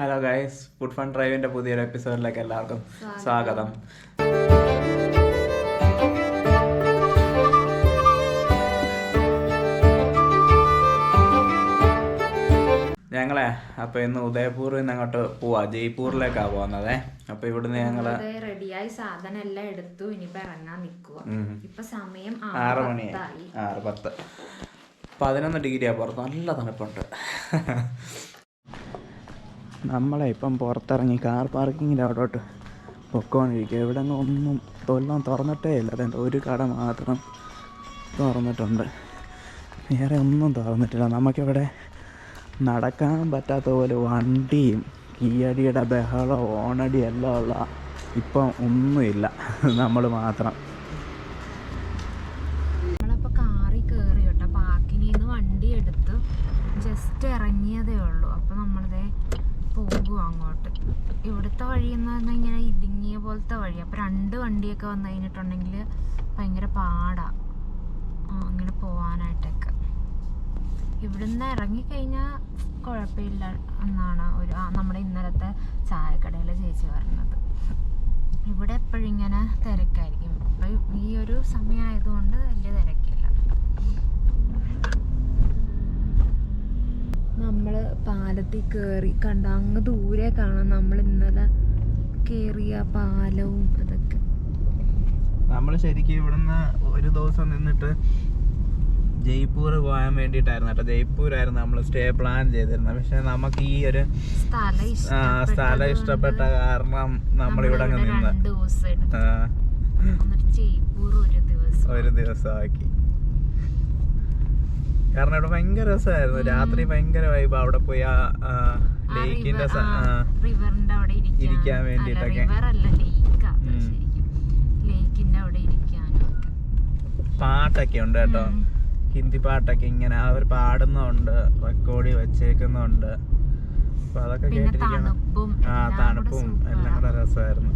Hello guys, food fun ഡ്രൈവിൻ്റെ പുതിയൊരു എപ്പിസോഡിലേക്ക് എല്ലാവർക്കും സ്വാഗതം. ഞങ്ങളെ അപ്പോൾ ഇന്ന് ഉദയപൂരിൽ നിന്ന് അങ്ങോട്ട് പോവാ, ജയ്പൂരിലേക്കാണ് പോകുന്നത്. അപ്പോൾ ഇവിടുന്ന് ഞങ്ങള് റെഡിയായി സാധനം എല്ലാം എടുത്തു, ഇനിയിപ്പോൾ ഇറങ്ങാൻ നിൽക്കുക. ഇപ്പൊ സമയം 6 മണിയായി, 6:10. 11 ഡിഗ്രിയാണ് പുറത്ത്, നല്ല തണുപ്പുണ്ട്. നമ്മളെ ഇപ്പം പുറത്തിറങ്ങി കാർ പാർക്കിങ്ങിൻ്റെ അവിടോട്ട് പൊക്കോണ്ടിരിക്കുക. ഇവിടെ ഒന്നും തുറന്നിട്ടേ ഇല്ല. അതുകൊണ്ട് ഒരു കട മാത്രം തുറന്നിട്ടുണ്ട്, വേറെ ഒന്നും തുറന്നിട്ടില്ല. നമുക്കിവിടെ നടക്കാൻ പറ്റാത്ത പോലെ വണ്ടിയും കീയടിയുടെ ബഹളം ഓണടി എല്ലാം ഉള്ള ഇപ്പം ഒന്നുമില്ല, നമ്മൾ മാത്രം. നമ്മളിപ്പോൾ കാറിൽ കയറി കേട്ടോ, പാർക്കിങ്ങിൽ നിന്ന് വണ്ടി എടുത്ത് ജസ്റ്റ് ഇറങ്ങിയതേ ഉള്ളൂ. അപ്പോൾ നമ്മളിതേ പോകും അങ്ങോട്ട്. ഇവിടുത്തെ വഴി എന്ന് പറഞ്ഞാൽ ഇങ്ങനെ ഇടുങ്ങിയ പോലത്തെ വഴി. അപ്പോൾ 2 വണ്ടിയൊക്കെ വന്നു കഴിഞ്ഞിട്ടുണ്ടെങ്കിൽ ഭയങ്കര പാടാണ് അങ്ങനെ പോകാനായിട്ടൊക്കെ. ഇവിടുന്ന് ഇറങ്ങിക്കഴിഞ്ഞാൽ കുഴപ്പമില്ല എന്നാണ് നമ്മുടെ ഇന്നലത്തെ ചായക്കടയിലെ ചേച്ചി പറഞ്ഞത്. ഇവിടെ എപ്പോഴും ഇങ്ങനെ തിരക്കായിരിക്കും. ഇപ്പം ഈ ഒരു സമയമായതുകൊണ്ട് വലിയ തിരക്കില്ല. നമ്മൾ പാലത്തിൽ കയറി കണ്ട അങ്ങ് ദൂരെ കാണാം നമ്മൾ ഇന്നലെ കയറിയ പാലവും അതൊക്കെ. നമ്മൾ ശരിക്കും ഇവിടുന്ന് ഒരു ദിവസം നിന്നിട്ട് ജയ്പൂർ പോകാൻ വേണ്ടിയിട്ടായിരുന്നു കേട്ടോ. ജയ്പൂരായിരുന്നു നമ്മൾ സ്റ്റേ പ്ലാൻ ചെയ്തിരുന്നത്. പക്ഷെ നമുക്ക് ഈ ഒരു സ്ഥലം ഇഷ്ടപ്പെട്ട കാരണം നമ്മളിവിടെ അങ്ങ് നിന്ന് ഒരു ദിവസം ആക്കി. കാരണം ഇവിടെ ഭയങ്കര രസമായിരുന്നു. രാത്രി ഭയങ്കര വൈബ്. അവിടെ പോയി ആ ലേക്കിന്റെ ഇരിക്കാൻ വേണ്ടിട്ടൊക്കെ പാട്ടൊക്കെ ഉണ്ട് കേട്ടോ, ഹിന്ദി പാട്ടൊക്കെ ഇങ്ങനെ അവർ പാടുന്നുണ്ട്, റെക്കോർഡ് വെച്ചേക്കുന്നുണ്ട്. അപ്പൊ അതൊക്കെ കേട്ടിരിക്കണം. തണുപ്പും എല്ലാം കൂടെ രസമായിരുന്നു.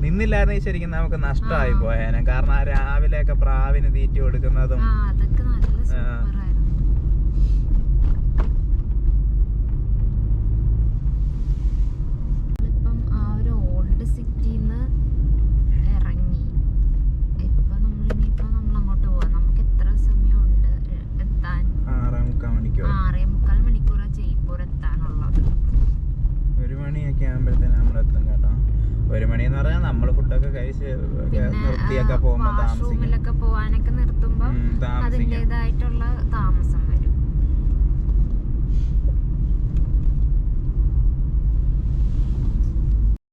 നിന്നില്ലായിരുന്നെങ്കിൽ ശരിക്കും നമുക്ക് നഷ്ടമായി പോയേനെ. കാരണം ആ രാവിലെയൊക്കെ പ്രാവിന് തീറ്റി കൊടുക്കുന്നതും നിർത്തിയൊക്കെ പോകുമ്പോൾ പോവാനൊക്കെ നിർത്തുമ്പോ അതിൻ്റെതായിട്ടുള്ള താമസം വരും.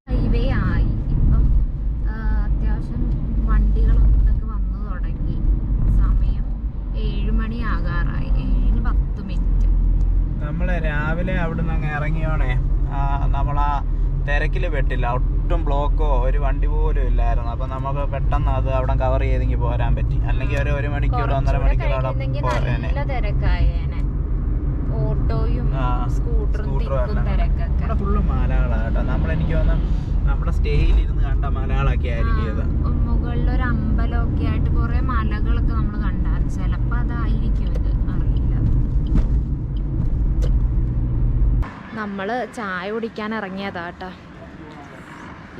ഹൈവേ ആയി ഇപ്പം, അത്യാവശ്യം വണ്ടികളും ഇതൊക്കെ വന്നു തുടങ്ങി. സമയം 7 മണി ആകാറായി, 7:10. നമ്മള് രാവിലെ അവിടുന്ന് അങ്ങ് ഇറങ്ങിയോണേ നമ്മളാ തിരക്കില് പെട്ടില്ല. ഒട്ടും ബ്ലോക്കോ ഒരു വണ്ടി പോലും ഇല്ലായിരുന്നു. അപ്പൊ നമുക്ക് പെട്ടെന്ന് അത് അവിടെ കവർ ചെയ്തെങ്കിൽ പോരാൻ പറ്റി. അല്ലെങ്കിൽ ഒരു മണിക്കൂർ 1.5 മണിക്കൂർ അവിടെ ഓട്ടോയും സ്കൂട്ടറും എല്ലാം ഫുള്ള് മലകളാണ് കേട്ടോ. എനിക്ക് തോന്നുന്നു നമ്മുടെ സ്റ്റേയിൽ ഇരുന്ന് കണ്ട മലകളൊക്കെ ആയിരിക്കും. മുകളിലൊരു അമ്പലമൊക്കെ ആയിട്ട് കുറെ മലകളൊക്കെ നമ്മൾ കണ്ടായിരുന്നു. ചിലപ്പോ അതായിരിക്കും ഇത്, അറിയില്ല. നമ്മള് ചായ കുടിക്കാൻ ഇറങ്ങിയതാ കേട്ടോ.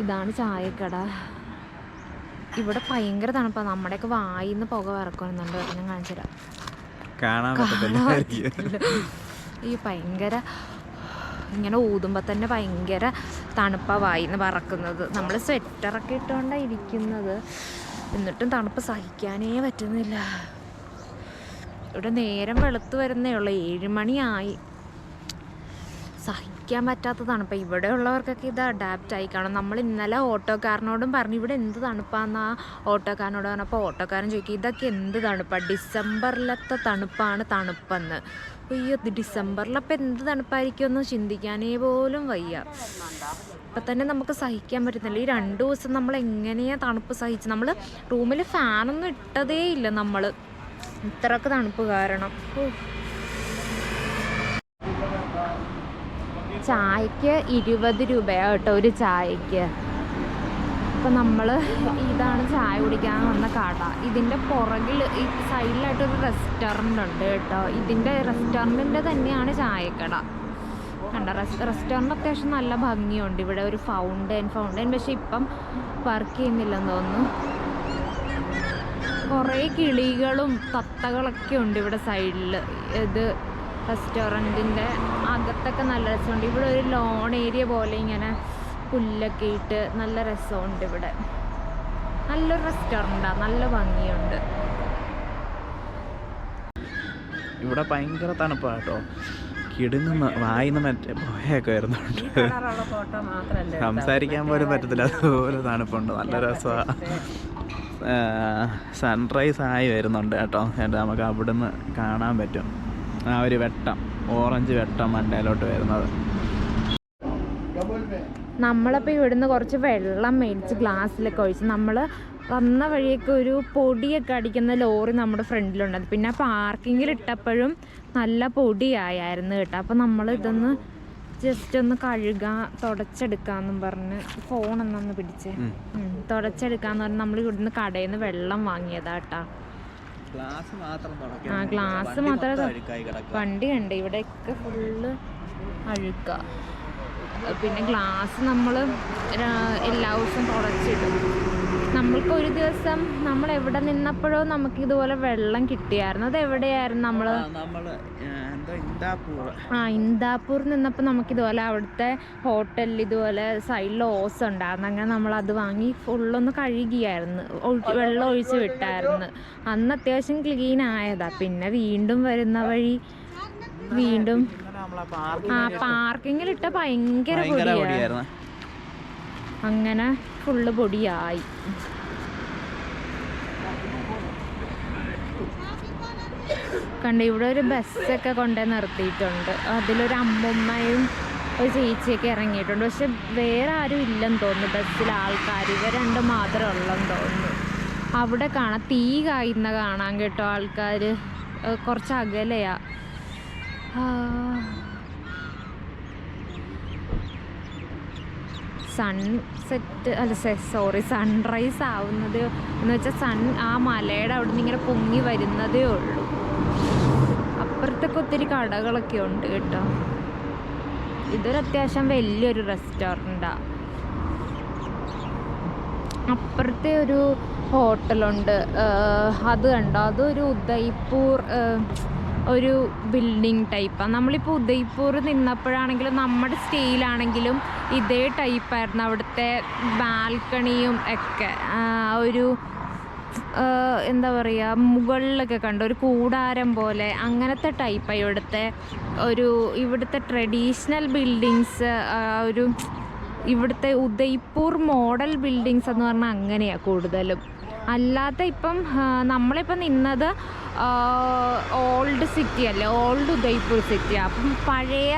ഇതാണ് ചായക്കട. ഇവിടെ ഭയങ്കര തണുപ്പാണ്. നമ്മുടെയൊക്കെ വായിന്ന് പുക വറക്കുന്നുണ്ട്. ഞാൻ കാണിച്ചുതരാം. ഈ ഭയങ്കര ഇങ്ങനെ ഊതുമ്പോൾ തന്നെ ഭയങ്കര തണുപ്പാണ് വായിന്ന് വറക്കുന്നത്. നമ്മൾ സ്വെറ്ററൊക്കെ ഇട്ടുകൊണ്ടാണ് ഇരിക്കുന്നത്, എന്നിട്ടും തണുപ്പ് സഹിക്കാനേ പറ്റുന്നില്ല. ഇവിടെ നേരം വെളുത്ത് വരുന്നേ ഉള്ളൂ, 7 മണിയായി. സഹിക്കാൻ പറ്റാത്ത തണുപ്പ്. ഇവിടെ ഉള്ളവർക്കൊക്കെ ഇത് അഡാപ്റ്റ് ആയി കാണും. നമ്മൾ ഇന്നലെ ഓട്ടോക്കാരനോടും പറഞ്ഞു ഇവിടെ എന്ത് തണുപ്പാന്ന്. ആ ഓട്ടോക്കാരനോട് പറഞ്ഞപ്പോൾ ഓട്ടോക്കാരൻ ചോദിക്കും ഇതൊക്കെ എന്ത് തണുപ്പാണ്, ഡിസംബറിലത്തെ തണുപ്പാണ് തണുപ്പെന്ന്. അയ്യോ, ഡിസംബറിലപ്പോൾ എന്ത് തണുപ്പായിരിക്കുമെന്ന് ചിന്തിക്കാനേ പോലും വയ്യ. ഇപ്പം തന്നെ നമുക്ക് സഹിക്കാൻ പറ്റുന്നില്ല. ഈ 2 ദിവസം നമ്മൾ എങ്ങനെയാണ് തണുപ്പ് സഹിച്ച്. നമ്മൾ റൂമിൽ ഫാനൊന്നും ഇട്ടതേ ഇല്ല നമ്മൾ, ഇത്രയൊക്കെ തണുപ്പ് കാരണം. ചായക്ക് 20 രൂപയാണ് കേട്ടോ ഒരു ചായക്ക്. അപ്പോൾ നമ്മൾ ഇതാണ് ചായ കുടിക്കാൻ വന്ന കട. ഇതിൻ്റെ പുറകിൽ ഈ സൈഡിലായിട്ടൊരു റെസ്റ്റോറൻ്റ് ഉണ്ട് കേട്ടോ. ഇതിൻ്റെ റെസ്റ്റോറൻറ്റിൻ്റെ തന്നെയാണ് ചായക്കട. കണ്ട റെസ്റ്റോറൻറ്റ് അത്യാവശ്യം നല്ല ഭംഗിയുണ്ട്. ഇവിടെ ഒരു ഫൗണ്ടൈൻ പക്ഷെ ഇപ്പം വർക്ക് ചെയ്യുന്നില്ലെന്ന് തോന്നുന്നു. കുറേ കിളികളും തത്തകളൊക്കെ ഉണ്ട് ഇവിടെ സൈഡിൽ. ഇത് റെസ്റ്റോറൻറ്റിൻ്റെ അകത്തൊക്കെ നല്ല രസമുണ്ട്. ഇവിടെ ഒരു ലോൺ ഏരിയ പോലെ ഇങ്ങനെ പുല്ലൊക്കെ ഇട്ട് നല്ല രസമുണ്ട്. ഇവിടെ നല്ലൊരു റെസ്റ്റോറൻറ്റാണ്, നല്ല ഭംഗിയുണ്ട്. ഇവിടെ ഭയങ്കര തണുപ്പാണ് കേട്ടോ. കിടുങ്ങുന്ന വായിന്ന് മറ്റേ പോയൊക്കെ വരുന്നുണ്ട്. സംസാരിക്കാൻ പോലും പറ്റത്തില്ല, അതുപോലെ തണുപ്പുണ്ട്. നല്ല രസമാണ്. സൺറൈസ് ആയി വരുന്നുണ്ട് കേട്ടോ. നമുക്ക് അവിടുന്ന് കാണാൻ പറ്റും ആ ഒരു വെട്ടം, ഓറഞ്ച് വെട്ടം മണ്ടയിലോട്ട് വരുന്നത്. നമ്മളപ്പോൾ ഇവിടുന്ന് കുറച്ച് വെള്ളം മേടിച്ച് ഗ്ലാസ്സിലൊക്കെ ഒഴിച്ച് നമ്മൾ വന്ന വഴിയൊക്കെ ഒരു പൊടിയൊക്കെ അടിക്കുന്ന ലോറി നമ്മുടെ ഫ്രണ്ടിലുണ്ടായിരുന്നു. പിന്നെ പാർക്കിങ്ങിൽ ഇട്ടപ്പോഴും നല്ല പൊടിയായിരുന്നു കേട്ടോ. അപ്പോൾ നമ്മൾ ഇതൊന്ന് ജസ്റ്റ് ഒന്ന് തുടച്ചെടുക്കാമെന്നും പറഞ്ഞ് ഫോണൊന്നൊന്ന് പിടിച്ച് തുടച്ചെടുക്കാന്ന് പറഞ്ഞ് നമ്മൾ ഇവിടുന്ന് കടയിൽ നിന്ന് വെള്ളം വാങ്ങിയതാ കേട്ടോ. ഗ്ലാസ് മാത്രം വണ്ടി കണ്ട് ഇവിടെയൊക്കെ ഫുള്ള് അഴുക്ക. പിന്നെ ഗ്ലാസ് നമ്മൾ എല്ലാ ദിവസവും തുടച്ചിടും. നമ്മൾക്ക് ഒരു ദിവസം നമ്മൾ എവിടെ നിന്നപ്പോഴോ നമുക്ക് ഇതുപോലെ വെള്ളം കിട്ടിയായിരുന്നു. അത് എവിടെയായിരുന്നു? നമ്മൾ ഇന്ദാപ്പൂർ നിന്നപ്പോൾ നമുക്കിതുപോലെ അവിടുത്തെ ഹോട്ടലിൽ ഇതുപോലെ സൈഡിൽ ഓസ് ഉണ്ടായിരുന്നു. അങ്ങനെ നമ്മളത് വാങ്ങി ഫുള്ളൊന്ന് കഴുകിയായിരുന്നു, വെള്ളം ഒഴിച്ച് വിട്ടായിരുന്നു. അന്ന് അത്യാവശ്യം ക്ലീൻ ആയതാ. പിന്നെ വീണ്ടും വരുന്ന വഴി വീണ്ടും പാർക്കിങ്ങിലിട്ട ഭയങ്കര പൊടിയായിരുന്നു. അങ്ങനെ ഫുള്ള് പൊടിയായി. കണ്ട് ഇവിടെ ഒരു ബസ്സൊക്കെ കൊണ്ടുപോയി നിർത്തിയിട്ടുണ്ട്. അതിലൊരു അമ്മൂമ്മയും ഒരു ചേച്ചിയൊക്കെ ഇറങ്ങിയിട്ടുണ്ട്. പക്ഷെ വേറെ ആരും ഇല്ലെന്ന് തോന്നുന്നു ബസ്സിൽ ആൾക്കാർ. ഇവർ രണ്ട് മാത്രമേ ഉള്ളെന്ന് തോന്നുന്നു. അവിടെ കാണാം തീ കായുന്ന കാണാൻ കേട്ടോ ആൾക്കാർ. കുറച്ച് അകലെയാ. സൺറൈസ് ആവുന്നത് എന്ന് വെച്ചാൽ ആ മലയുടെ അവിടെ നിന്ന് ഇങ്ങനെ പൊങ്ങി വരുന്നതേ ഉള്ളൂ. അപ്പുറത്തൊക്കെ ഒത്തിരി കടകളൊക്കെ ഉണ്ട് കേട്ടോ. ഇതൊരു അത്യാവശ്യം വലിയൊരു റെസ്റ്റോറൻറ്റാണ്. അപ്പുറത്തെ ഒരു ഹോട്ടലുണ്ട്, അത് കണ്ടോ? അതൊരു ഉദയ്പൂർ ഒരു ബിൽഡിംഗ് ടൈപ്പാണ്. നമ്മളിപ്പോൾ ഉദയ്പൂർ നിന്നപ്പോഴാണെങ്കിലും നമ്മുടെ സ്റ്റേയിലാണെങ്കിലും ഇതേ ടൈപ്പായിരുന്നു അവിടുത്തെ ബാൽക്കണിയും ഒക്കെ. ഒരു എന്താ പറയുക, മുകളിലൊക്കെ കണ്ട ഒരു കൂടാരം പോലെ അങ്ങനത്തെ ടൈപ്പാണ് ഇവിടുത്തെ ട്രഡീഷണൽ ബിൽഡിങ്സ്. ഇവിടുത്തെ ഉദയ്പൂർ മോഡൽ ബിൽഡിങ്സ് എന്ന് പറഞ്ഞാൽ അങ്ങനെയാണ് കൂടുതലും. അല്ലാതെ ഇപ്പം നമ്മളിപ്പം നിന്നത് ഓൾഡ് സിറ്റി അല്ലേ, ഓൾഡ് ഉദയ്പൂർ സിറ്റിയാണ്. അപ്പം പഴയ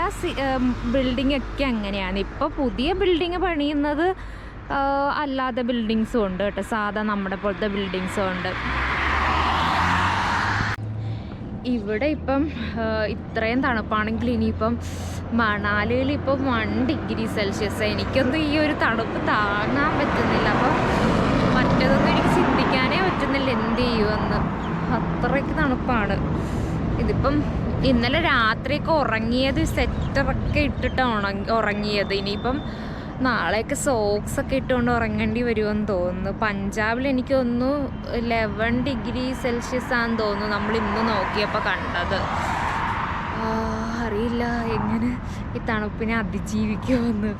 ബിൽഡിംഗ് ഒക്കെ അങ്ങനെയാണ്. ഇപ്പോൾ പുതിയ ബിൽഡിങ് പണിയുന്നത് അല്ലാതെ ബിൽഡിങ്സും ഉണ്ട് കേട്ടോ, സാധാ നമ്മുടെ പോലത്തെ ബിൽഡിങ്സും ഉണ്ട്. ഇവിടെ ഇപ്പം ഇത്രയും തണുപ്പാണെങ്കിൽ ഇനിയിപ്പം മണാലിയിൽ ഇപ്പം 1 ഡിഗ്രി സെൽഷ്യസ്. എനിക്കൊന്നും ഈ ഒരു തണുപ്പ് താങ്ങാൻ പറ്റുന്നില്ല. അപ്പം മറ്റേതൊന്നും എനിക്ക് ചിന്തിക്കാനേ പറ്റുന്നില്ല എന്ത് ചെയ്യുമെന്ന്. അത്രയ്ക്ക് തണുപ്പാണ്. ഇതിപ്പം ഇന്നലെ രാത്രിയൊക്കെ ഉറങ്ങിയത് സ്വെറ്ററൊക്കെ ഇട്ടിട്ടാണ് ഉറങ്ങിയത്. ഇനിയിപ്പം നാളെയൊക്കെ സോക്സൊക്കെ ഇട്ടുകൊണ്ട് ഉറങ്ങേണ്ടി വരുമെന്ന് തോന്നുന്നു. പഞ്ചാബിൽ എനിക്ക് തോന്നുന്നു 11 ഡിഗ്രി സെൽഷ്യസ് ആണെന്ന് തോന്നുന്നു നമ്മൾ ഇന്ന് നോക്കിയപ്പോൾ കണ്ടത്. അറിയില്ല എങ്ങനെ ഈ തണുപ്പിനെ അതിജീവിക്കുമെന്ന്.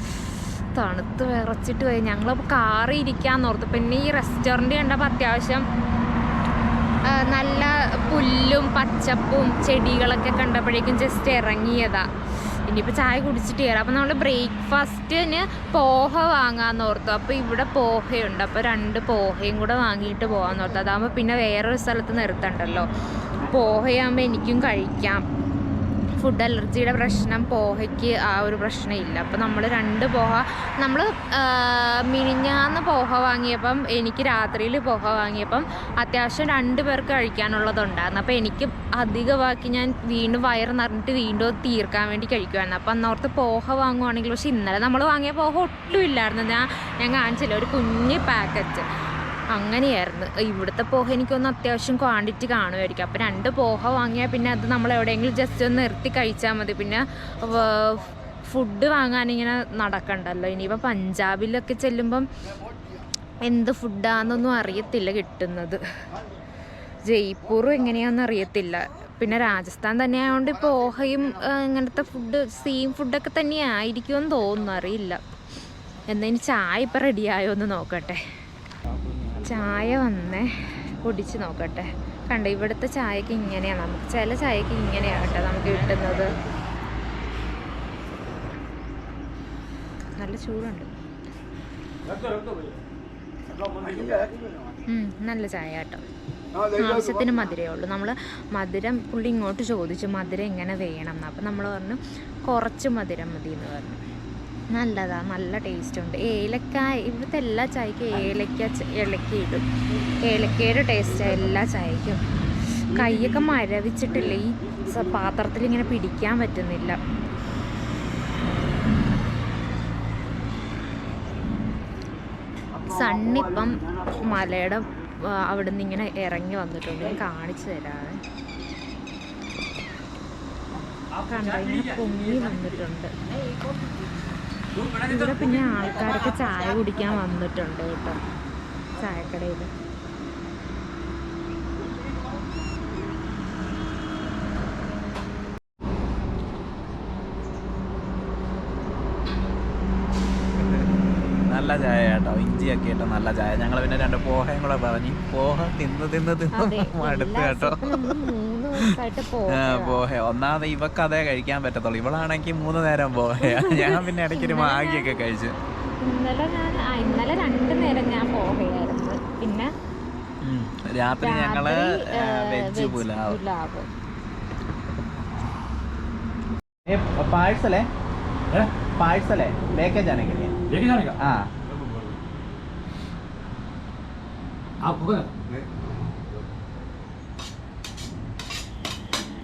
തണുത്ത് വിറച്ചിട്ട് പോയി. ഞങ്ങളപ്പോൾ കാറിൽ ഇരിക്കാമെന്നോർത്തു. പിന്നെ ഈ റെസ്റ്റോറൻറ്റ് കണ്ടപ്പോൾ അത്യാവശ്യം നല്ല പുല്ലും പച്ചപ്പും ചെടികളൊക്കെ കണ്ടപ്പോഴേക്കും ജസ്റ്റ് ഇറങ്ങിയതാണ്. ഇനിയിപ്പോൾ ചായ കുടിച്ചിട്ട് കയറാം. അപ്പോൾ നമ്മൾ ബ്രേക്ക്ഫാസ്റ്റിന് പോഹ വാങ്ങാമെന്ന് ഓർത്തു. അപ്പോൾ ഇവിടെ പോഹയുണ്ട്. അപ്പോൾ 2 പോഹയും കൂടെ വാങ്ങിയിട്ട് പോകാമെന്ന് ഓർത്തു. അതാകുമ്പോൾ പിന്നെ വേറൊരു സ്ഥലത്ത് നിർത്തണ്ടല്ലോ. പോഹയാകുമ്പോൾ എനിക്കും കഴിക്കാം. ഫുഡ് അലർജിയുടെ പ്രശ്നം പോഹയ്ക്ക് ആ ഒരു പ്രശ്നമില്ല. അപ്പോൾ നമ്മൾ 2 പോഹ, നമ്മൾ മിനിഞ്ഞാന്ന് പോഹ വാങ്ങിയപ്പം എനിക്ക് രാത്രിയിൽ പോഹ വാങ്ങിയപ്പം അത്യാവശ്യം 2 പേർക്ക് കഴിക്കാനുള്ളതുണ്ടായിരുന്നു. അപ്പോൾ എനിക്ക് അധികമാക്കി ഞാൻ വീണ്ടും വയറ് നിറഞ്ഞിട്ട് വീണ്ടും തീർക്കാൻ വേണ്ടി കഴിക്കുമായിരുന്നു. അപ്പം അന്നോർത്ത് പോഹ വാങ്ങുവാണെങ്കിൽ, പക്ഷേ ഇന്നലെ നമ്മൾ വാങ്ങിയ പോഹ ഒട്ടും ഇല്ലായിരുന്നു. ഞാൻ കാണിച്ചില്ല, ഒരു കുഞ്ഞ് പാക്കറ്റ് അങ്ങനെയായിരുന്നു. ഇവിടുത്തെ പോഹ എനിക്കൊന്ന് അത്യാവശ്യം ക്വാണ്ടിറ്റി കാണുമായിരിക്കും. അപ്പോൾ 2 പോഹ വാങ്ങിയാൽ പിന്നെ അത് നമ്മൾ എവിടെയെങ്കിലും ജസ്റ്റ് ഒന്ന് നിർത്തി കഴിച്ചാൽ മതി. പിന്നെ ഫുഡ് വാങ്ങാനിങ്ങനെ നടക്കണ്ടല്ലോ. ഇനിയിപ്പോൾ പഞ്ചാബിലൊക്കെ ചെല്ലുമ്പം എന്ത് ഫുഡാണെന്നൊന്നും അറിയത്തില്ല കിട്ടുന്നത്. ജയ്പൂറും എങ്ങനെയാണെന്ന് അറിയത്തില്ല. പിന്നെ രാജസ്ഥാൻ തന്നെ ആയതുകൊണ്ട് പോഹയും ഇങ്ങനത്തെ ഫുഡ് സെയിം ഫുഡൊക്കെ തന്നെയായിരിക്കുമെന്ന് തോന്നുന്നു, അറിയില്ല. എന്നതിന് ചായ ഇപ്പം റെഡിയായോ എന്ന് നോക്കട്ടെ. ചായ വന്നേ, കുടിച്ച് നോക്കട്ടെ. കണ്ടോ, ഇവിടുത്തെ ചായക്ക് ഇങ്ങനെയാണ്, നമുക്ക് ചില ചായക്ക് ഇങ്ങനെയാണ് കേട്ടോ നമുക്ക് കിട്ടുന്നത്. നല്ല ചൂടുണ്ട്. നല്ല ചായ കേട്ടോ. ആവശ്യത്തിന് മധുരമേ ഉള്ളൂ. നമ്മൾ മധുരം പുള്ളി ഇങ്ങോട്ട് ചോദിച്ചു മധുരം എങ്ങനെ വേണം എന്ന്. അപ്പം നമ്മൾ പറഞ്ഞു കുറച്ച് മധുരം മതി എന്ന് പറഞ്ഞു. നല്ലതാണ്, നല്ല ടേസ്റ്റ് ഉണ്ട്. ഏലക്ക, ഇവിടുത്തെ എല്ലാ ചായക്കും ഏലക്ക ഇടും. ഏലക്കയുടെ ടേസ്റ്റാണ് എല്ലാ ചായക്കും. കൈയൊക്കെ മരവിച്ചിട്ടില്ല, ഈ പാത്രത്തിൽ ഇങ്ങനെ പിടിക്കാൻ പറ്റുന്നില്ല. സണ്ണിപ്പം മലയുടെ അവിടെ നിന്ന് ഇങ്ങനെ ഇറങ്ങി വന്നിട്ടുണ്ട്. ഞാൻ കാണിച്ചു തരാതെ. കണ്ടോ, ഇങ്ങനെ പൊങ്ങി വന്നിട്ടുണ്ട്. ഇവിടെ പിന്നെ ആൾക്കാരൊക്കെ ചായ കുടിക്കാൻ വന്നിട്ടുണ്ട് കേട്ടോ, ചായക്കടയിൽ. നല്ല ചായ കേട്ടോ, ഇഞ്ചിയൊക്കെ ഇട്ടോ നല്ല ചായ. ഞങ്ങൾ പിന്നെ 2 പോഹയും കൂടെ പറഞ്ഞു. പോഹ തിന്ന് മടുത്ത് കേട്ടോ. പോഹ ഒന്നാമത് ഇവക്ക് അതേ കഴിക്കാൻ പറ്റത്തുള്ളൂ. ഇവളാണെങ്കിൽ 3 നേരം പോഹയാ. ഞാൻ പിന്നെ ഇടയ്ക്കൊരു മാഗിയൊക്കെ കഴിച്ചു. ഇന്നലെ 2 നേരം ഞാൻ പോഹയായിരുന്നു. പിന്നെ രാത്രി ഞങ്ങള് വെജ് പുലാവ്. पार्सल है, पार्सल है, लेके जाने के लिए। लेके जाने का? हाँ। आपको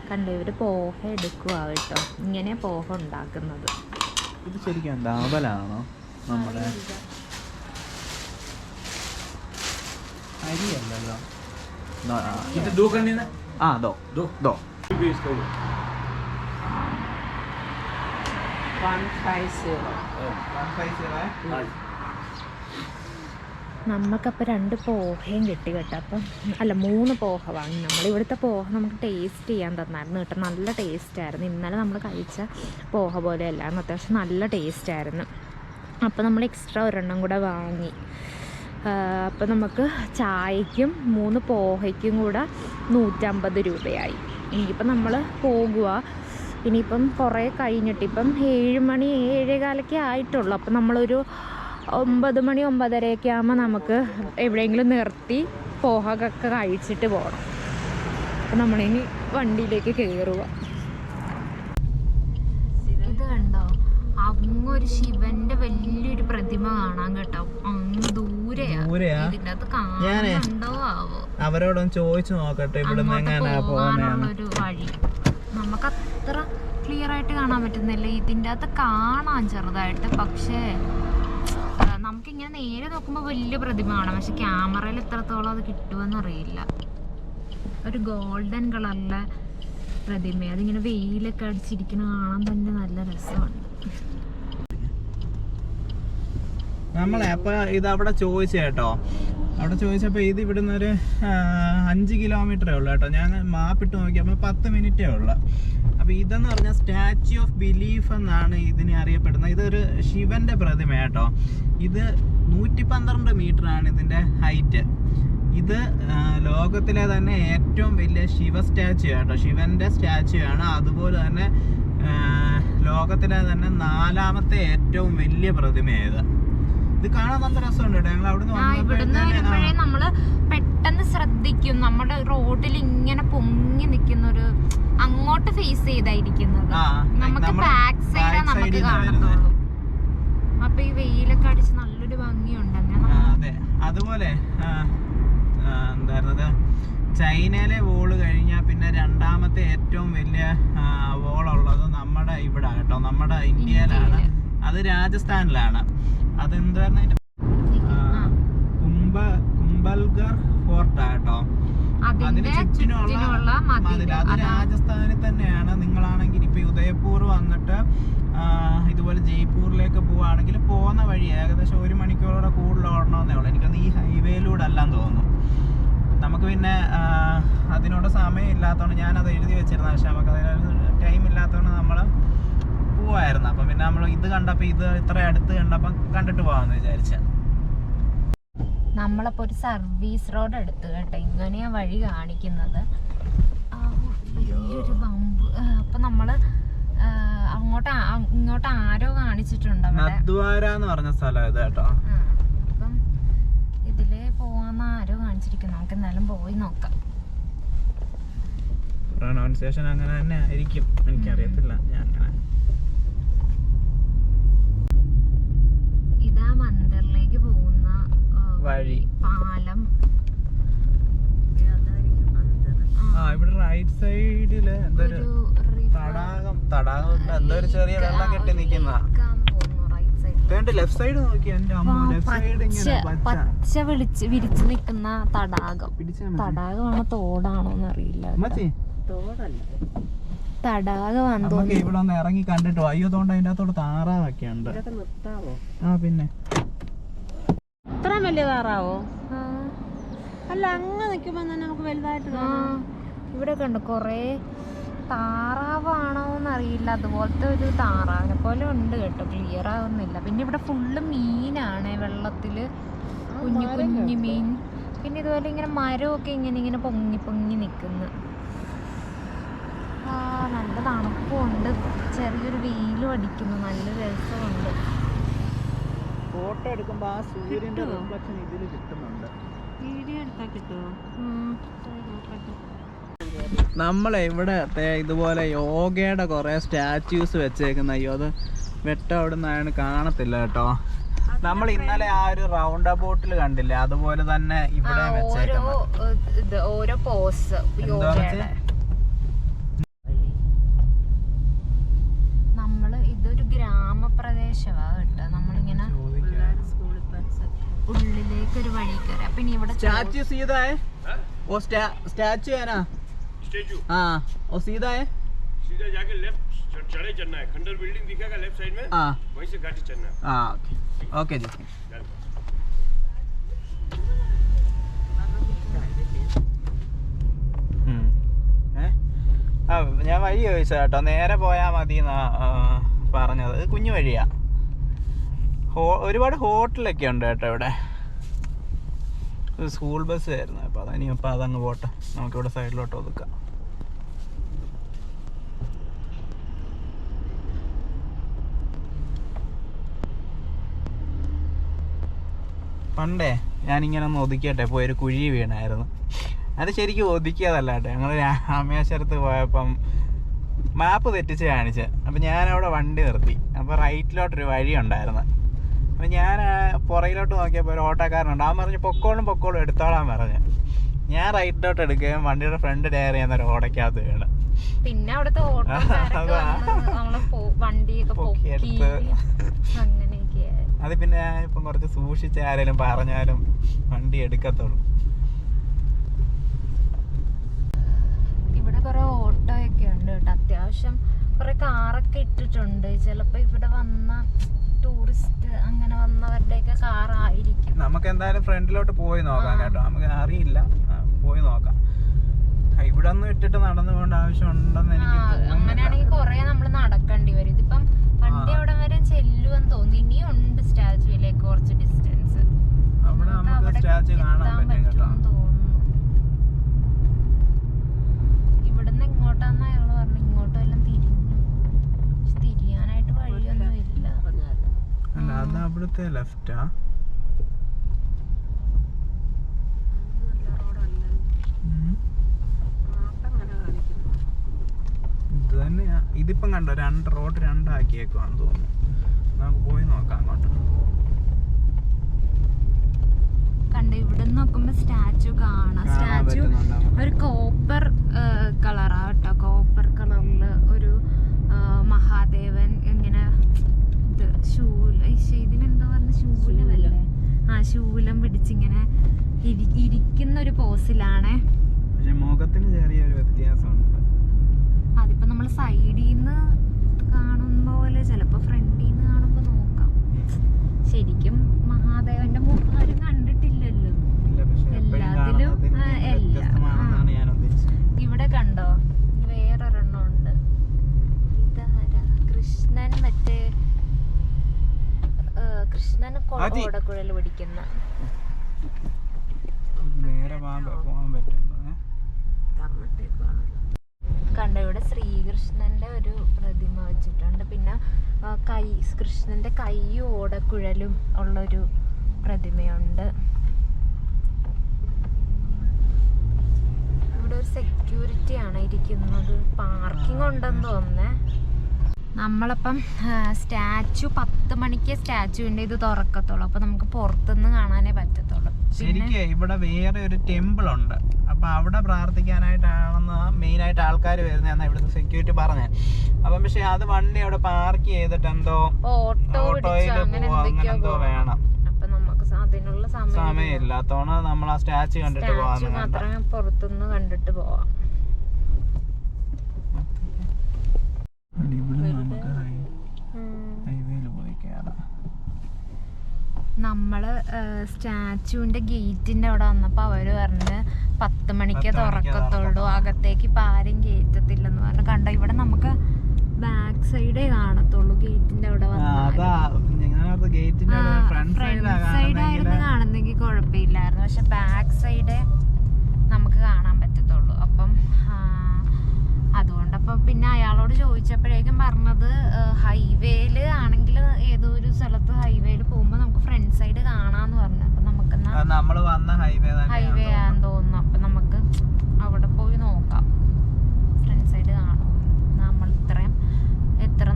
കണ്ടോ, ഇവര് പോഹ എടുക്കുക കേട്ടോ. ഇങ്ങനെ പോഹ ഉണ്ടാക്കുന്നത്. ഇത് ശരിക്കും എന്താ, അവലാണോ നമ്മുടെ അരിയല്ലല്ലോ? कितने 2 करने ना? हाँ, 2 2 നമുക്കപ്പോൾ 2 പോഹയും കിട്ടി കേട്ടോ. അപ്പം അല്ല 3 പോഹ വാങ്ങി. നമ്മളിവിടുത്തെ പോഹ നമുക്ക് ടേസ്റ്റ് ചെയ്യാൻ തന്നായിരുന്നു കേട്ടോ. നല്ല ടേസ്റ്റായിരുന്നു. ഇന്നലെ നമ്മൾ കഴിച്ച പോഹ പോലെയല്ലായിരുന്നു, അത്യാവശ്യം നല്ല ടേസ്റ്റായിരുന്നു. അപ്പോൾ നമ്മൾ എക്സ്ട്രാ 1 കൂടെ വാങ്ങി. അപ്പോൾ നമുക്ക് ചായയ്ക്കും 3 പോഹയ്ക്കും കൂടെ 150 രൂപയായി. ഇനിയിപ്പം നമ്മൾ പോകുക. ഇനിയിപ്പം കുറേ കഴിഞ്ഞിട്ട്, ഇപ്പം 7 മണി 7:15 ആയിട്ടുള്ളൂ. അപ്പം നമ്മളൊരു 9 മണി 9:30 ആകുമ്പോൾ നമുക്ക് എവിടെയെങ്കിലും നിർത്തി പോഹയൊക്കെ കഴിച്ചിട്ട് പോകണം. അപ്പം നമ്മളിനി വണ്ടിയിലേക്ക് കയറുക. ഇത് കണ്ടോ, അങ്ങൊരു ശിവന്റെ വലിയൊരു പ്രതിമ കാണാൻ കേട്ടോ. അങ്ങ് ദൂരെയാ. ഇതിൻ്റെ അകത്ത് കാണുന്നുണ്ടോ ആവോ? അവരോടൊന്ന് ചോദിച്ചു നോക്കട്ടെ പോകാനുള്ളൊരു വഴി. നമുക്ക് അത്ര ക്ലിയർ ആയിട്ട് കാണാൻ പറ്റുന്നില്ല. ഇതിൻ്റെ അകത്ത് കാണാൻ ചെറുതായിട്ട്, പക്ഷേ നമുക്കിങ്ങനെ നേരെ നോക്കുമ്പോൾ വലിയ പ്രതിമ കാണാം. പക്ഷെ ക്യാമറയിൽ എത്രത്തോളം അത് കിട്ടുമെന്ന് അറിയില്ല. ഒരു ഗോൾഡൻ കളറിലെ പ്രതിമ, അതിങ്ങനെ വെയിലൊക്കെ അടിച്ചിരിക്കുന്ന കാണാൻ തന്നെ നല്ല രസമാണ്. നമ്മളെ അപ്പൊ ഇത് അവിടെ ചോദിച്ചു കേട്ടോ. അവിടെ ചോദിച്ചപ്പോൾ ഇത് ഇവിടുന്ന് ഒരു 5 കിലോമീറ്ററേ ഉള്ളൂ കേട്ടോ. ഞാൻ മാപ്പിട്ട് നോക്കിയപ്പോൾ 10 മിനിറ്റേ ഉള്ളൂ. അപ്പോൾ ഇതെന്ന് പറഞ്ഞാൽ സ്റ്റാച്യു ഓഫ് ബിലീഫ് എന്നാണ് ഇതിനെ അറിയപ്പെടുന്നത്. ഇതൊരു ശിവന്റെ പ്രതിമ കേട്ടോ. ഇത് 112 മീറ്ററാണ് ഇതിൻ്റെ ഹൈറ്റ്. ഇത് ലോകത്തിലെ തന്നെ ഏറ്റവും വലിയ ശിവ സ്റ്റാച്യു കേട്ടോ. ശിവന്റെ സ്റ്റാച്യു ആണ്. അതുപോലെ തന്നെ ലോകത്തിലെ തന്നെ 4ാമത്തെ ഏറ്റവും വലിയ പ്രതിമയാണ് ഇത്. ഇത് കാണാൻ നല്ല രസമുണ്ട് കേട്ടോ. ഞങ്ങൾ ഇവിടുന്ന് വരുമ്പോഴേ നമ്മള് പെട്ടെന്ന് ശ്രദ്ധിക്കും, നമ്മുടെ റോഡിൽ ഇങ്ങനെ പൊങ്ങി നിൽക്കുന്നൊരു, അങ്ങോട്ട് ഫേസ് ചെയ്തായിരിക്കുന്നത്. നമുക്ക് ബാക്ക് സൈഡാ നമുക്ക് കാണത്തുള്ളൂ. അപ്പൊ ഈ വെയിലൊക്കെ അടിച്ച് നല്ലൊരു ഭംഗിയുണ്ട്. അതെ, അതുപോലെ എന്തായിരുന്നത്, ചൈനയിലെ വോള് കഴിഞ്ഞാൽ പിന്നെ 2ാമത്തെ ഏറ്റവും വലിയ വോളുള്ളത് നമ്മുടെ ഇവിടെ കേട്ടോ, നമ്മുടെ ഇന്ത്യയിലാണ്. അത് രാജസ്ഥാനിലാണ്. അതെന്തായിരുന്നു കുംഭൽഗർ ഫോർട്ട് കേട്ടോ. അതിന് ചുറ്റിനുള്ള മതിൽ, അത് രാജസ്ഥാനിൽ തന്നെയാണ്. നിങ്ങളാണെങ്കിൽ ഇപ്പൊ ഉദയപൂർ വന്നിട്ട് ഇതുപോലെ ജയ്പൂരിലേക്ക് പോവുകയാണെങ്കിൽ പോകുന്ന വഴി ഏകദേശം 1 മണിക്കൂറോടെ കൂടുതൽ ഓടണമെന്നേ ഉള്ളൂ. എനിക്കത് ഈ ഹൈവേയിലൂടെ അല്ലാന്ന് തോന്നുന്നു. നമുക്ക് പിന്നെ അതിനോട് സമയം ഇല്ലാത്തതുകൊണ്ട് ഞാനത് എഴുതി വെച്ചിരുന്ന, പക്ഷേ നമുക്ക് അതിനൊരു ടൈം ഇല്ലാത്തതുകൊണ്ട് നമ്മൾ പോവായിരുന്നു. അപ്പം പിന്നെ നമ്മൾ ഇത് കണ്ടപ്പോൾ ഇത് ഇത്ര അടുത്ത് കണ്ടപ്പം കണ്ടിട്ട് പോകാമെന്ന് വിചാരിച്ച. നമ്മളപ്പോൾ ഒരു സർവീസ് റോഡ് എടുത്തു കേട്ടോ. ഇങ്ങനെയാ വഴി കാണിക്കുന്നത്. വലിയൊരു ബമ്പ്. അപ്പം നമ്മൾ ഇങ്ങോട്ട് ആരോ കാണിച്ചിട്ടുണ്ട് നദ്വാര എന്ന് പറഞ്ഞ സ്ഥലം ഇത് കേട്ടോ. അപ്പം ഇതിലേ പോവാന്ന് ആരോ കാണിച്ചിരിക്കുന്നു. നമുക്ക് എന്തായാലും പോയി നോക്കാം. പ്രൊനൗൺസിയേഷൻ അങ്ങനെ തന്നെ ആയിരിക്കും, എനിക്കറിയത്തില്ല. ഞാൻ അങ്ങനെ ഇതാ മന്ദിറിലേക്ക് പോകുന്ന വഴി, പാലം. ഇവിടെ റൈറ്റ് സൈഡില് എന്തൊരു തടാകം എന്തോ ഒരു ചെറിയ വെള്ളം കെട്ടി നിക്കുന്ന. ലെഫ്റ്റ് സൈഡ് നോക്കി എന്റെ അമ്മ, ലെഫ്റ്റ് സൈഡ് ഇങ്ങനെ പച്ച വിരിച്ചു നിൽക്കുന്ന തടാകമാണോ തോടാണോന്ന് അറിയില്ല. തടാകമാണ്. നമുക്ക് ഇവിടെ ഒന്ന് ഇറങ്ങി കണ്ടിട്ടോ. അയ്യോ, തോണ്ട് അതിന്റെ അകത്തോട് താറാവൊക്കെ ഉണ്ട്. ആ പിന്നെ ഇത്രയും വലിയ താറാവോ? അല്ല, അങ്ങ് നിൽക്കുമ്പോ നമുക്ക് വലുതായിട്ട് ഇവിടെ കണ്ടു കൊറേ താറാവാണോന്ന് അറിയില്ല. അതുപോലത്തെ ഒരു താറാവിനെ പോലെ ഉണ്ട് കേട്ടോ. ക്ലിയർ ആവുന്നില്ല. പിന്നെ ഇവിടെ ഫുള്ള് മീനാണ് വെള്ളത്തില്, കുഞ്ഞു കുഞ്ഞു മീൻ. പിന്നെ ഇതുപോലെ ഇങ്ങനെ മരമൊക്കെ ഇങ്ങനെ പൊങ്ങി നിൽക്കുന്നു. നല്ല തണുപ്പുണ്ട്, ചെറിയൊരു വെയിലും അടിക്കുന്നു, നല്ല രസമുണ്ട്. ഫോട്ടോ എടുക്കുമ്പോ ആ സൂര്യന്റെ റിഫ്ലക്ഷൻ ഇതില് കിട്ടുന്നുണ്ട്. വീഡിയോ എടുത്താ കിട്ടുമോ? നമ്മളെ ഇവിടെ ഇതുപോലെ യോഗയുടെ കുറെ സ്റ്റാച്യൂസ് വെച്ചേക്കുന്ന. അയ്യോ, അത് വെട്ടം അവിടെ നിന്നാണ് കാണത്തില്ല കേട്ടോ. നമ്മൾ ഇന്നലെ ആ ഒരു റൗണ്ട് അബൌട്ടിൽ കണ്ടില്ലേ, അതുപോലെ തന്നെ ഇവിടെ വെച്ചേക്കുന്നത്. ഓരോ പോസ് നമ്മള് ഇതൊരു ഗ്രാമപ്രദേശമാണ് കേട്ടോ. നമ്മളിങ്ങനെ ഉള്ളിലേക്ക് ഒരു വഴി കയറി. അപ്പൊ ഇനി ഇവിടെ स्टैचू सीधा है, वो स्टैचू है ना? स्टैचू, हाँ, वो सीधा है, सीधा जाके लेफ्ट चढ़े चलना है. खंडर बिल्डिंग दिखेगा लेफ्ट साइड में, हाँ वहीं से गाड़ी चलना है. हाँ, ओके जी. ഞാൻ വഴി ചോദിച്ചാ കേട്ടോ. നേരെ പോയാൽ മതി എന്നാ പറഞ്ഞത്. കുഞ്ഞു വഴിയാ. ഒരുപാട് ഹോട്ടലൊക്കെ ഉണ്ട് കേട്ടോ ഇവിടെ. സ്കൂൾ ബസ് ആയിരുന്നു. അപ്പോൾ ഇനിയിപ്പോൾ അതങ്ങ് പോട്ടെ, നമുക്കിവിടെ സൈഡിലോട്ട് ഒതുക്കാം. പണ്ടേ ഞാനിങ്ങനെ ഒന്ന് ഒതുക്കിയട്ടെ, പോയൊരു കുഴി വീണായിരുന്നു. അത് ശരിക്കും ഒതുക്കിയതല്ല കേട്ടോ. ഞങ്ങൾ രാമേശ്വരത്ത് പോയപ്പം മാപ്പ് തെറ്റിച്ച് കാണിച്ച്. അപ്പം ഞാനവിടെ വണ്ടി നിർത്തി. അപ്പോൾ റൈറ്റിലോട്ടൊരു വഴി ഉണ്ടായിരുന്നു. അപ്പം ഞാൻ പുറയിലോട്ട് നോക്കിയപ്പോൾ ഒരു ഓട്ടോക്കാരനുണ്ട്. അവൻ പറഞ്ഞു പൊക്കോളും എടുത്തോളാൻ പറഞ്ഞ്. ഞാൻ റൈറ്റിലോട്ട് എടുക്കുകയും വണ്ടിയുടെ ഫ്രണ്ട് ടയർ ചെയ്യുന്ന ഒരു ഓടയ്ക്കകത്ത് വീണ്. പിന്നെ അവിടുത്തെ അത് പിന്നെ ഇപ്പം കുറച്ച് സൂക്ഷിച്ച് ആരെങ്കിലും പറഞ്ഞാലും വണ്ടി എടുക്കത്തുള്ളൂ. ഇവിടെ കുറെ ഓട്ടോയൊക്കെ ഉണ്ട് കേട്ടോ. അത്യാവശ്യം കുറെ കാറൊക്കെ ഇട്ടിട്ടുണ്ട്. ചിലപ്പോ ഇവിടെ വന്ന ടൂറിസ്റ്റ് അങ്ങനെ വന്നവരുടെയൊക്കെ കാറായിരിക്കും. നമുക്ക് എന്തായാലും ഫ്രണ്ടിലോട്ട് പോയി നോക്കാം കേട്ടോ. നമുക്ക് അറിയില്ല, പോയി നോക്കാം. ഇവിടെ ഒന്നും ഇട്ടിട്ട് നടന്നു പോകേണ്ട ആവശ്യം ഉണ്ടെന്ന് എനിക്ക് തോന്നുന്നു. അങ്ങനെയാണെങ്കിൽ കുറെ നമ്മൾ നടക്കേണ്ടി വരും. ഇതിപ്പം വണ്ടി അവിടെ വരെ ചെല്ലുമെന്ന് തോന്നുന്നു. ഇനിയും ഉണ്ട് സ്റ്റാച്യൂയിലേക്ക് കുറച്ച് ഡിസ്റ്റൻസ്. അവിടെ നമുക്ക് സ്റ്റാച്യു കാണാൻ പറ്റും കേട്ടോ. ഇവിടുന്ന് ഇങ്ങോട്ടാന്ന് അയാള് പറഞ്ഞു. ഇങ്ങോട്ടും എല്ലാം തിരിയാനായിട്ട് വഴിയൊന്നും ഇല്ല. അല്ല, അത് അവിടുത്തെ ലെഫ്റ്റാ. ഇത് തന്നെയാ. ഇതിപ്പം കണ്ടോ, റോഡ് രണ്ടാക്കിയേക്കുവാന്ന് തോന്നുന്നു. നമുക്ക് പോയി നോക്കാം അങ്ങോട്ട്. കണ്ട് ഇവിടെ നോക്കുമ്പോ സ്റ്റാച്യു കാണാം. സ്റ്റാച്യു ഒരു കോപ്പർ കളറാ കേട്ടോ. കോപ്പർ കളറില് ഒരു മഹാദേവൻ ഇങ്ങനെ ഇതിനെന്താ പറഞ്ഞ ശൂലമല്ലേ? ശൂലം പിടിച്ചിങ്ങനെ ഇരിക്കുന്ന ഒരു പോസിലാണ്. പക്ഷെ മുഖത്തിന് ചെറിയൊരു വ്യത്യാസമുണ്ട്. അതിപ്പോ നമ്മൾ സൈഡിൽ നിന്ന് കാണുന്ന പോലെ ചിലപ്പോ ഫ്രണ്ടിൽ നിന്ന് കാണുമ്പോ നോക്കാം. ശരിക്കും മഹാദേവന്റെ മുഖം ആരും കണ്ടിട്ടില്ലല്ലോ. എല്ലാത്തിലും ഇവിടെ കണ്ടോ വേറൊരെണ്ണം ഉണ്ട്. ഇതാരാ? കൃഷ്ണൻ, മറ്റേ കൃഷ്ണൻ ഓടക്കുഴൽ പിടിക്കുന്ന. കണ്ടോ ഇവിടെ ശ്രീകൃഷ്ണന്റെ ഒരു പ്രതിമ വെച്ചിട്ടുണ്ട്. പിന്നെ കൃഷ്ണന്റെ കൈയും ഓടക്കുഴലും ഉള്ളൊരു പ്രതിമയുണ്ട്. ഇവിടെ ഒരു സെക്യൂരിറ്റി ആണ് ഇരിക്കുന്നത്. പാർക്കിംഗ് ഉണ്ടെന്ന് തോന്നുന്നേ. നമ്മളപ്പം സ്റ്റാച്ചു 10 മണിക്ക് സ്റ്റാച്ചുവിന്റെ ഇത് തുറക്കത്തുള്ളൂ. അപ്പൊ നമുക്ക് പുറത്തുനിന്ന് കാണാനേ പറ്റത്തുള്ളൂ. ശരിക്കും ഇവിടെ വേറെ ഒരു ടെമ്പിൾ ഉണ്ട്. അപ്പൊ അവിടെ പ്രാർത്ഥിക്കാനായിട്ടാണെന്ന് മെയിൻ ആയിട്ട് ആൾക്കാർ വരുന്നതെന്നാ ഇവിടുത്തെ സെക്യൂരിറ്റി പറഞ്ഞത്. അപ്പം പക്ഷെ അത് വണ്ടി അവിടെ പാർക്ക് ചെയ്തിട്ട് എന്തോ ഓട്ടോയിൽ പോവാ അങ്ങനെ എന്തോ വേണം. അപ്പൊ നമുക്ക് അതിനുള്ള സമയം ഇല്ലാത്തോണ്ട് നമ്മൾ ആ സ്റ്റാച്ചു കണ്ടിട്ട് പോവാൻ മാത്രമേ പുറത്തുനിന്ന് കണ്ടിട്ട് പോവാം. നമ്മള് സ്റ്റാച്ചുവിന്റെ ഗേറ്റിന്റെ അവിടെ വന്നപ്പോ അവര് പറഞ്ഞ് 10 മണിക്ക് തുറക്കത്തുള്ളൂ, അകത്തേക്ക് ഇപ്പൊ ആരും കേറ്റത്തില്ലെന്ന് പറഞ്ഞു. കണ്ടോ ഇവിടെ നമുക്ക് ബാക്ക് സൈഡേ കാണത്തുള്ളൂ. ഗേറ്റിന്റെ അവിടെ ഫ്രണ്ട് സൈഡായിരുന്നു കാണുന്നെങ്കിൽ കുഴപ്പമില്ലായിരുന്നു. പക്ഷെ ബാക്ക് സൈഡേ നമുക്ക് കാണാൻ പറ്റത്തുള്ളൂ. അപ്പം അതുകൊണ്ടപ്പം പിന്നെ അയാളോട് ചോദിച്ചപ്പോഴേക്കും പറഞ്ഞത് ഹൈവേയില് ആണെങ്കിൽ ഏതോ ഒരു സ്ഥലത്ത് ഹൈവേയിൽ പോകുമ്പോ നമുക്ക് ഫ്രണ്ട് സൈഡ് കാണാന്ന് പറഞ്ഞു. അപ്പൊ നമുക്ക് ഹൈവേ ആണെന്ന് തോന്നുന്നു. അപ്പൊ നമുക്ക് അവിടെ പോയി നോക്കാം ഫ്രണ്ട് സൈഡ് കാണും. നമ്മൾ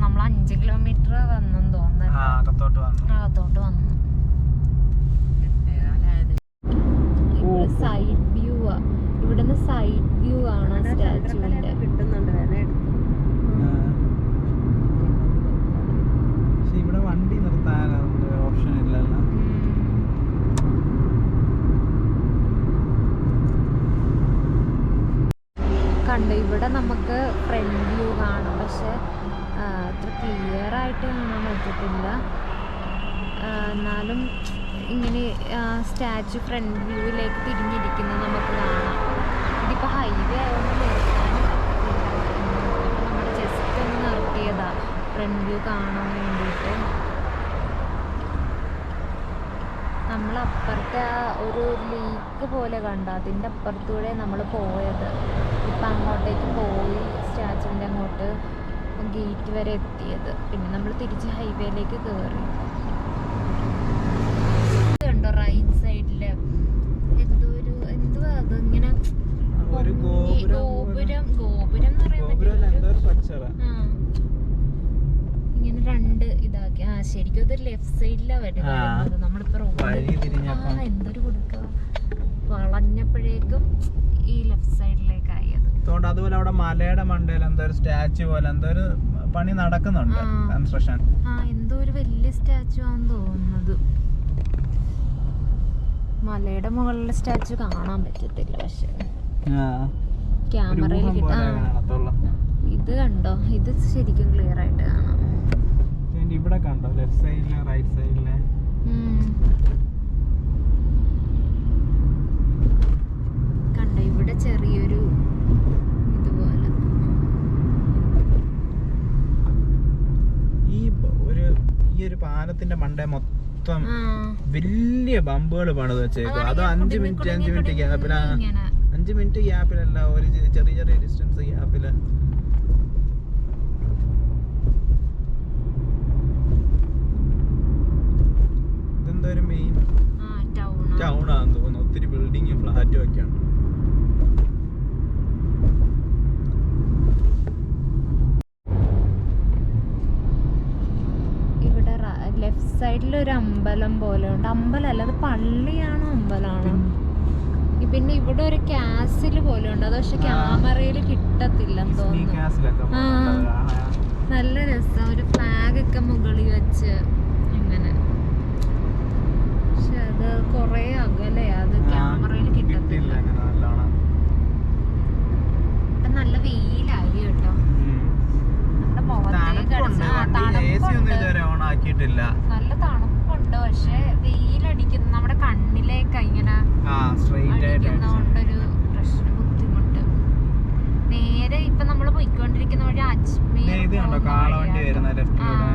നമ്മൾ 5 കിലോമീറ്റർ വന്നെന്ന് തോന്നുന്നു. അകത്തോട്ട് വന്നു. സൈഡ് വ്യൂ ആ, ഇവിടുന്ന് സൈഡ് വ്യൂ കാണാൻ സ്റ്റാച്ചുവിന്റെ. ഇവിടെ വണ്ടി നിർത്താൻ ഓപ്ഷൻ ഇല്ലല്ലോ. കണ്ടു ഇവിടെ നമുക്ക് ഫ്രണ്ട് വ്യൂ കാണാം. പക്ഷെ അത്ര ക്ലിയർ ആയിട്ട് കാണാൻ പറ്റത്തില്ല. എന്നാലും ഇങ്ങനെ സ്റ്റാച്ചു ഫ്രണ്ട് വ്യൂവിലേക്ക് തിരിഞ്ഞിരിക്കുന്നത് നമുക്ക് കാണാം. ഇതിപ്പോൾ ഹൈവേ ആയതുകൊണ്ട് നമ്മൾ ജസ്റ്റ് ഒന്ന് നിർത്തിയതാ ഫ്രണ്ട് വ്യൂ കാണാൻ വേണ്ടിയിട്ട്. നമ്മൾ അപ്പുറത്തെ ആ ഒരു ലേക്ക് പോലെ കണ്ടു, അതിൻ്റെ അപ്പുറത്തൂടെ നമ്മൾ പോയത്. ഇപ്പം അങ്ങോട്ടേക്ക് പോയി സ്റ്റാച്ചുവിൻ്റെ അങ്ങോട്ട് ഗേറ്റ് വരെ എത്തിയത്. പിന്നെ നമ്മൾ തിരിച്ച് ഹൈവേയിലേക്ക് കയറി. കണ്ടോ റൈറ്റ് സൈഡില് എന്തുവാ അത് ഇങ്ങനെ ഗോപുരം എന്ന് പറയാൻ ഇങ്ങനെ 2 ഇതാക്കി. ശരിക്കും അത് ലെഫ്റ്റ് സൈഡിലാ വരുന്നത്. നമ്മളിപ്പോ എന്തൊരു കൊടുക്കുക വളഞ്ഞപ്പോഴേക്കും ഈ ലെഫ്റ്റ് സൈഡിലേക്കായി അത്. അതുപോലെ അവിടെ മലയുടെ മണ്ടയിൽ എന്തോ ഒരു സ്റ്റാച്ചു പോലെ എന്തോ ഒരു പണി നടക്കുന്നുണ്ട്, കൺസ്ട്രക്ഷൻ. എന്തോ ഒരു വലിയ സ്റ്റാച്ചു ആണെന്ന് തോന്നുന്നത്. മലയുടെ മുകളിലെ സ്റ്റാച്ചു കാണാൻ പറ്റത്തില്ല, പക്ഷെ ക്യാമറയിൽ ഇത് കണ്ടോ, ഇത് ശരിക്കും ക്ലിയർ ആയിട്ട് കാണാം. ഇവിടെ കണ്ടോ ലെഫ്റ്റ് സൈഡിലെ റൈറ്റ് സൈഡിലെ കണ്ടോ ഇവിടെ ചെറിയൊരു ഇതുപോലെ. ഈ ഒരു പാലത്തിന്റെ മണ്ടേ മൊത്തം വലിയ ബമ്പുകൾ പണിത് വെച്ചേക്കും. അത് 5 മിനിറ്റ് ഗ്യാപ്പിലാ, 5 മിനിറ്റ് ഗ്യാപ്പിലല്ല, ഒരു ചെറിയ ചെറിയ ഡിസ്റ്റൻസ് ഗ്യാപ്പില്. ഇതെന്തോ ഒരു മെയിൻ ടൗൺ ആണെന്ന് തോന്നുന്നു. ഒത്തിരി ബിൽഡിങ് ഫ്ലാറ്റും ഒക്കെയാണ്. ഇവിടെ ലെഫ്റ്റ് സൈഡിൽ ഒരു അമ്പലം പോലെ ഉണ്ട്. അമ്പലമല്ല, അത് പള്ളിയാണോ അമ്പലമാണോ? പിന്നെ ഇവിടെ ഒരു കാസിൽ പോലെ ഉണ്ട്. അത് പക്ഷെ ക്യാമറയിൽ കിട്ടത്തില്ലെന്ന് തോന്നുന്നു. നല്ല രസം, ഒരു ഫ്ലാഗ് ഒക്കെ മുകളിൽ വെച്ച് ഇങ്ങനെ. പക്ഷെ അത് കൊറേ അകലെയാ, അത് ക്യാമറയിൽ കിട്ടത്തില്ല. നല്ല വെയിലായി കേട്ടോ. നമ്മുടെ മുഖത്തേക്ക് നല്ല തണുപ്പുണ്ട്, പക്ഷെ വെയിലടിക്കുന്ന നമ്മുടെ കണ്ണിലേക്ക് ഇങ്ങനെ അടിക്കുന്നോണ്ടൊരു പ്രശ്നം, ബുദ്ധിമുട്ട്. നേരെ ഇപ്പൊ നമ്മള് പോയിക്കൊണ്ടിരിക്കുന്ന വഴി അജ്മീർ കാളവണ്ടി വരുന്ന ലെഫ്റ്റിലൂടെ